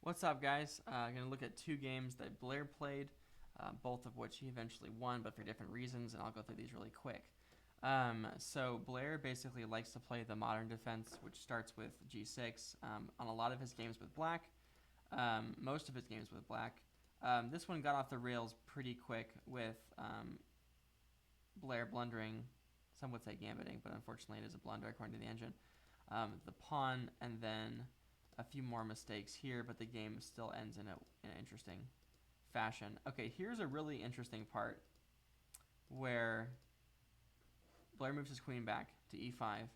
What's up, guys? I'm going to look at two games that Blair played, both of which he eventually won, but for different reasons, and I'll go through these really quick. So Blair basically likes to play the modern defense, which starts with G6 on a lot of his games with black, most of his games with black. This one got off the rails pretty quick with Blair blundering, some would say gambiting, but unfortunately it is a blunder according to the engine. The pawn, and then a few more mistakes here, but the game still ends in an interesting fashion. Okay, here's a really interesting part where Blair moves his queen back to e5,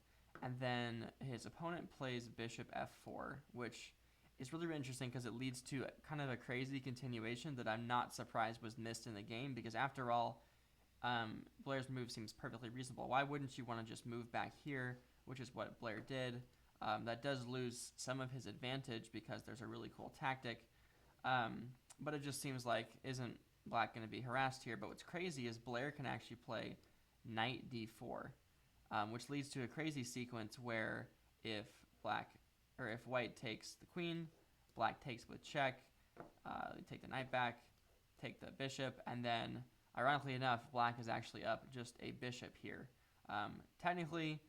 and then his opponent plays bishop f4, which is really, really interesting because it leads to kind of a crazy continuation that I'm not surprised was missed in the game, because after all, Blair's move seems perfectly reasonable. Why wouldn't you want to just move back here, which is what Blair did? That does lose some of his advantage because there's a really cool tactic. But it just seems like, isn't black going to be harassed here? But what's crazy is Blair can actually play knight d4, which leads to a crazy sequence where if white takes the queen, black takes with check, they take the knight back, take the bishop, and then, ironically enough, black is actually up just a bishop here. Technically,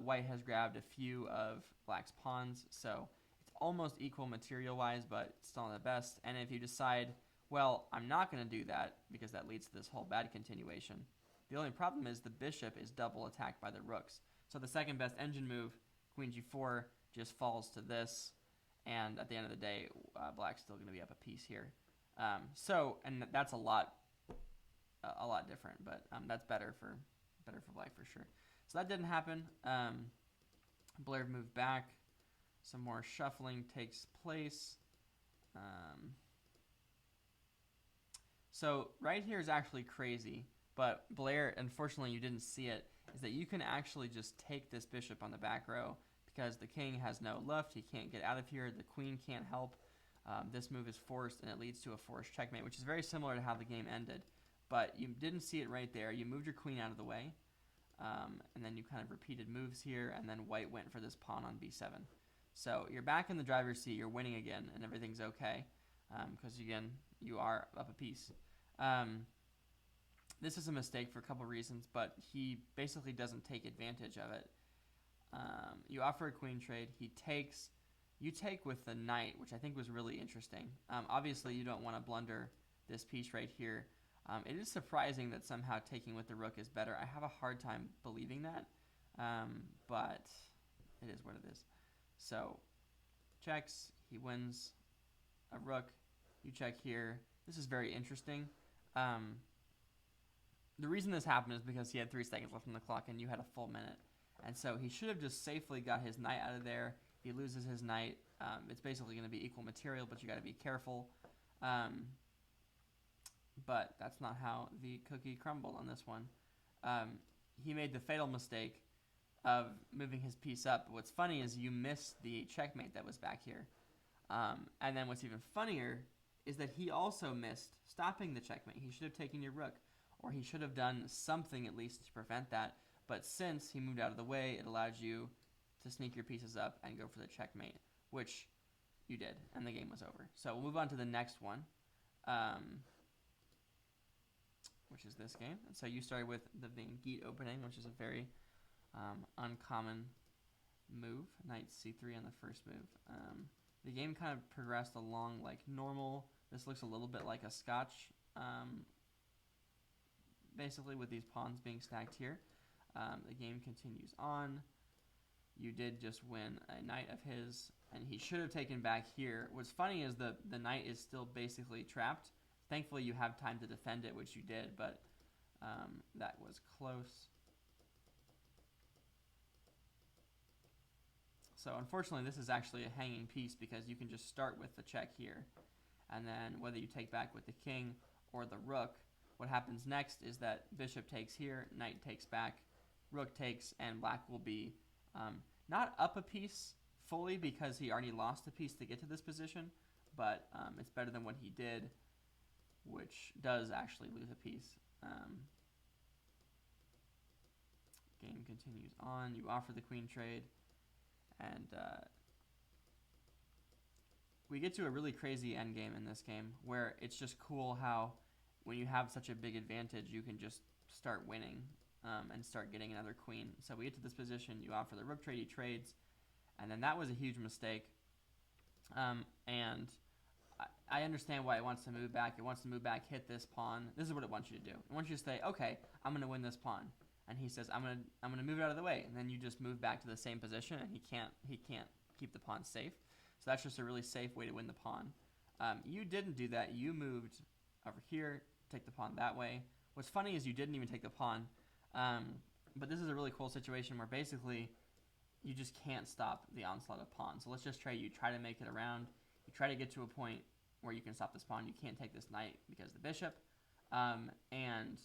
white has grabbed a few of black's pawns, so it's almost equal material-wise, but it's still not the best. And if you decide, well, I'm not going to do that because that leads to this whole bad continuation, the only problem is the bishop is double attacked by the rooks. So the second best engine move, queen g4, just falls to this, and at the end of the day, black's still going to be up a piece here. And that's a lot different, but that's better for black for sure. So that didn't happen. Blair moved back. Some more shuffling takes place. So right here is actually crazy, but Blair, unfortunately you didn't see it, is that you can actually just take this bishop on the back row because the king has no lift. He can't get out of here. The queen can't help. This move is forced, and it leads to a forced checkmate, which is very similar to how the game ended. But you didn't see it right there. You moved your queen out of the way. And then you kind of repeated moves here, and then white went for this pawn on b7. So you're back in the driver's seat, you're winning again, and everything's okay, because again, you are up a piece. This is a mistake for a couple reasons, but he basically doesn't take advantage of it. You offer a queen trade, he takes, you take with the knight, which I think was really interesting. Obviously, you don't want to blunder this piece right here. It is surprising that somehow taking with the rook is better. I have a hard time believing that, but it is what it is. So, checks, he wins a rook, you check here. This is very interesting. The reason this happened is because he had 3 seconds left on the clock and you had a full minute. And so he should have just safely got his knight out of there. If he loses his knight, it's basically going to be equal material, but you got to be careful. But that's not how the cookie crumbled on this one. He made the fatal mistake of moving his piece up. But what's funny is you missed the checkmate that was back here. And then what's even funnier is that he also missed stopping the checkmate. He should have taken your rook, or he should have done something at least to prevent that. But since he moved out of the way, it allowed you to sneak your pieces up and go for the checkmate, which you did, and the game was over. So we'll move on to the next one. Which is this game. And so you started with the Van Geet opening, which is a very uncommon move. Knight c3 on the first move. The game kind of progressed along like normal. This looks a little bit like a Scotch, basically, with these pawns being stacked here. The game continues on. You did just win a knight of his, and he should have taken back here. What's funny is the knight is still basically trapped. Thankfully, you have time to defend it, which you did, but that was close. So unfortunately, this is actually a hanging piece because you can just start with the check here. And then whether you take back with the king or the rook, what happens next is that bishop takes here, knight takes back, rook takes, and black will be not up a piece fully because he already lost a piece to get to this position, but it's better than what he did, which does actually lose a piece. Game continues on. You offer the queen trade, and we get to a really crazy endgame in this game where it's just cool how when you have such a big advantage, you can just start winning and start getting another queen. So we get to this position, you offer the rook trade, he trades, and then that was a huge mistake. And I understand why it wants to move back. It wants to move back, hit this pawn. This is what it wants you to do. It wants you to say, okay, I'm going to win this pawn. And he says, I'm gonna move it out of the way. And then you just move back to the same position, and he can't keep the pawn safe. So that's just a really safe way to win the pawn. You didn't do that. You moved over here, take the pawn that way. What's funny is you didn't even take the pawn. But this is a really cool situation where basically you just can't stop the onslaught of pawns. So let's just try. You try to make it around. You try to get to a point where you can stop this pawn. You can't take this knight because of the bishop. And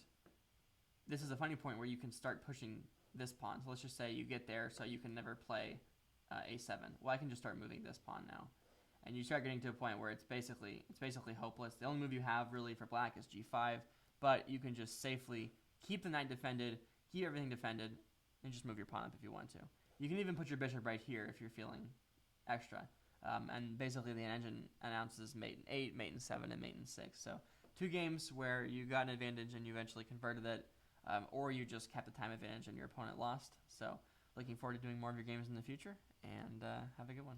this is a funny point where you can start pushing this pawn. So let's just say you get there, so you can never play a7. Well, I can just start moving this pawn now. And you start getting to a point where it's basically hopeless. The only move you have really for black is g5, but you can just safely keep the knight defended, keep everything defended, and just move your pawn up if you want to. You can even put your bishop right here if you're feeling extra. And basically the engine announces mate in 8, mate in 7, and mate in 6. So 2 games where you got an advantage and you eventually converted it, or you just kept the time advantage and your opponent lost. So looking forward to doing more of your games in the future, and have a good one.